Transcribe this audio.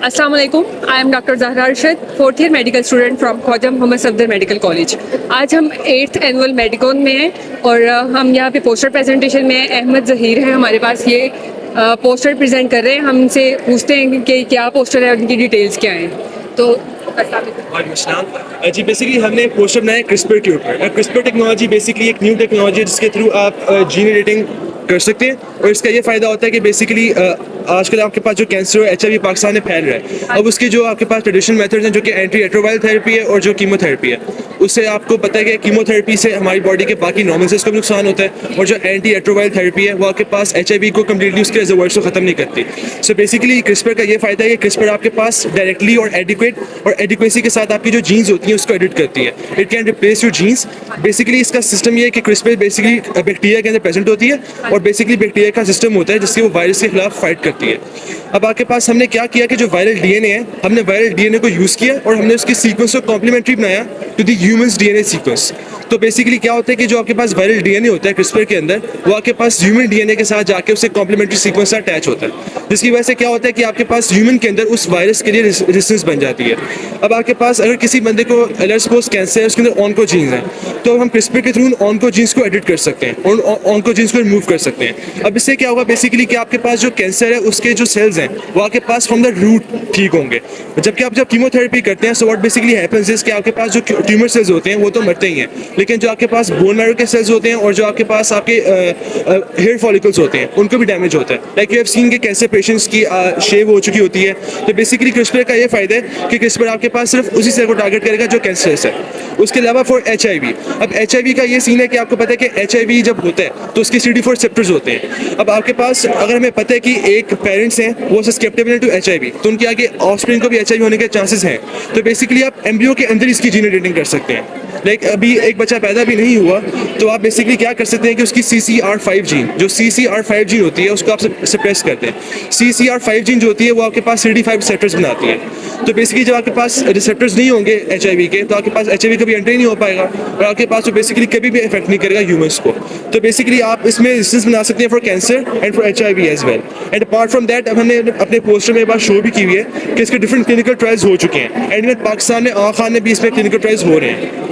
अस्सलाम वालेकुम, I am doctor Zahra Arshad, fourth year medical student from Khwaja Mohammad Safdar medical college. आज हम 8th एनुअल मेडिकॉन में हैं और हम यहाँ पे पोस्टर प्रेजेंटेशन में हैं। अहमद ज़हीर है हमारे पास, ये पोस्टर प्रेजेंट कर रहे हैं। हम उनसे पूछते हैं कि क्या पोस्टर है और उनकी डिटेल्स क्या हैं। तो जी बेसिकली हमने एक पोस्टर बनाया क्रिस्पर के ऊपर। क्रिस्पर टेक्नोलॉजी बेसिकली एक न्यू टेक्नोलॉजी है जिसके थ्रू आप जीन एडिटिंग कर सकते हैं और इसका ये फ़ायदा होता है कि बेसिकली आजकल आपके पास जो कैंसर और HIV पाकिस्तान में फैल रहा है, अब उसके जो आपके पास ट्रेडिशनल मेथड्स हैं जो कि एंटी रेट्रोवायरल थेरेपी है और जो कीमोथेरेपी है, उससे आपको पता है कि कीमोथेरेपी से हमारी बॉडी के बाकी नॉर्मल सेल्स को भी नुकसान होता है और जो एंटी रेट्रोवायरल थेरेपी है वो आपके पास HIV को कम्प्लीटली उसके रिजर्वॉयर्स को ख़त्म नहीं करती। सो बेसिकली क्रिस्पर का ये फ़ायदा है कि क्रिस्पर आपके पास डायरेक्टली और एडिक्वेट और एडिक्वेसी के साथ आपकी जो जीन्स होती हैं उसको एडिट करती है। It can replace your genes. Basically इसका सिस्टम ये है कि क्रिस्पर बेसिकली बैक्टीरिया के अंदर प्रेजेंट होती है और बेसिकली बैक्टीरिया का सिस्टम होता है जिससे वो वायरस के खिलाफ फाइट करती है। अब आपके पास हमने क्या किया कि जो वायरल DNA है, हमने वायरल DNA को यूज़ किया और हमने उसके सीक्वेंस को कॉम्प्लीमेंट्री बनाया to the humans DNA sequence. तो बेसिकली क्या होता है कि जो आपके पास वायरल DNA होता है क्रिस्पर के अंदर, वो आपके पास ह्यूमन DNA के साथ जाके उससे कॉम्प्लीमेंट्री सीक्वेंस से अटैच होता है, जिसकी वजह से क्या होता है कि आपके पास ह्यूमन के अंदर उस वायरस के लिए रेजिस्टेंस बन जाती है। अब आपके पास अगर किसी बंदे को सपोज कैंसर है, उसके अंदर ऑन्को जीन्स हैं, तो हम क्रिस्पर के थ्रू ऑन्को जीन्स को एडिट कर सकते हैं और ऑन्को जीन्स को रिमूव कर सकते हैं। अब इससे क्या होगा बेसिकली कि आपके पास जो कैंसर है उसके जो सेल्स हैं वो आपके पास फ्रॉम द रूट ठीक होंगे। जबकि आप जब कीमोथेरेपी करते हैं, so what basically happens is कि आपके पास जो ट्यूमर सेल्स होते हैं वो तो मरते ही हैं, लेकिन जो आपके पास बोन मैरो के सेल्स होते हैं और जो आपके पास आपके हेयर फॉलिकल्स होते हैं उनको भी डैमेज होता है। लाइक यू हैव सीन के कैंसर पेशेंट्स की शेव हो चुकी होती है। तो बेसिकली क्रिस्पर का ये फायदा है कि क्रिस्पर आपके पास सिर्फ उसी सेल को टारगेट करेगा जो कैंसर है। उसके अलावा फॉर HIV, अब HIV का ये सीन है कि आपको पता है कि HIV जब होता है तो उसके CD4 रिसेप्टर्स होते हैं। अब आपके पास अगर हमें पता है कि एक पेरेंट्स हैं वो सस्केप्टेबल टू HIV, तो उनके आगे ऑफस्प्रिंग को भी HIV होने के चांसेस हैं। तो बेसिकली आप एम्ब्रियो के अंदर इसकी जीन एडिटिंग कर सकते हैं। लाइक अभी एक बच्चा पैदा भी नहीं हुआ तो आप बेसिकली क्या कर सकते हैं कि उसकी CCR5 जीन, जो CCR5 जीन होती है उसको आप सप्रेस करते हैं। CCR5 जीन जो होती है वो आपके पास CD5 रिसेप्टर्स बनाती है। तो बेसिकली जब आपके पास रिसेप्टर्स नहीं होंगे HIV के, तो आपके पास HIV कभी एंट्री नहीं हो पाएगा और आपके पास तो बेसिकली कभी भी इफेक्ट नहीं करेगा ह्यूमंस को। तो बेसिकली आप इसमें रेजिस्टेंस बना सकते हैं for cancer and for HIV as well. And apart from that अब हमने अपने पोस्टर में एक बार शो भी की हुई है कि इसके डिफरेंट क्लिनिकल ट्रायल्स हो चुके हैं एंड इवन पाकिस्तान में आगा खान में भी इसमें क्लिनिकल ट्रायल्स हो रहे हैं।